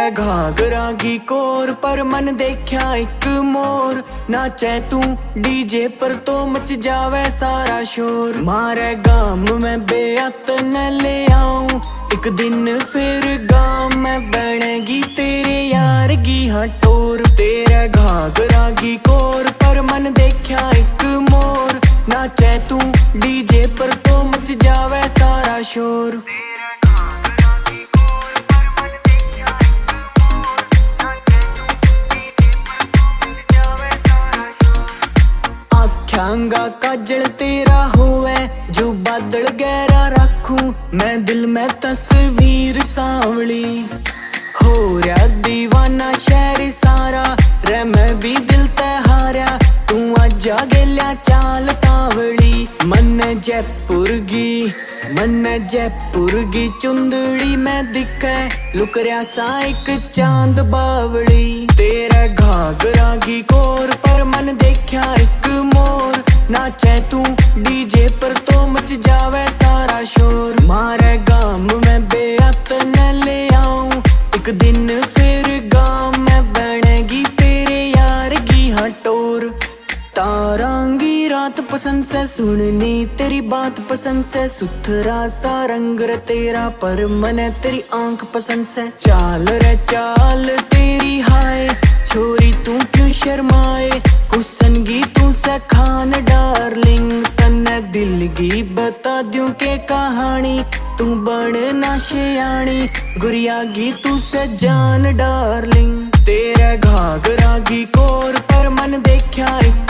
तेरा घाघरा की कोर पर मन देखा एक मोर। नाचे तू डीजे पर तो मच जावे सारा शोर। मारे गाम में बेअत न ले आऊं एक दिन फिर गाम में बनेगी तेरे यार की हटोर। तेरा घाघरा की कोर पर मन देखा एक मोर। नाचे तू डीजे पर तो मच जावे सारा शोर। आँखा काजल तेरा होवे जो बादल गहरा रखूं मैं दिल में तस्वीर सांवली। हो रहा दीवाना शहर सारा रे मैं भी दिल ते हारा। तू आजा गेल्या चाल तावली। मन जयपुर की चुंदड़ी में दिखे लुक रहा सा एक चांद बावली। तेरा घाघरा की कोर पर मन देखा एक मोर। नाचे तू डीजे पर तो मच जावे सारा शोर। मारे गाम में बेअत न ले आऊं एक दिन फिर गाम में बनेगी तेरे यार की हटोर। तारांगी रात पसंद से सुननी तेरी बात पसंद से। सुथरा सा रंग रे तेरा पर मने तेरी आंख पसंद से। चाल रे चाल तेरी हाय छोरी तू क्यों शर्माए। कुसनगी तू से खान डार्लिंग तन्ने दिल की बता दूं के कहानी। तू बन ना शियाणी गुरिया गी तू से जान डार्लिंग। तेरा घाघरा की कोर पर मन देखा एक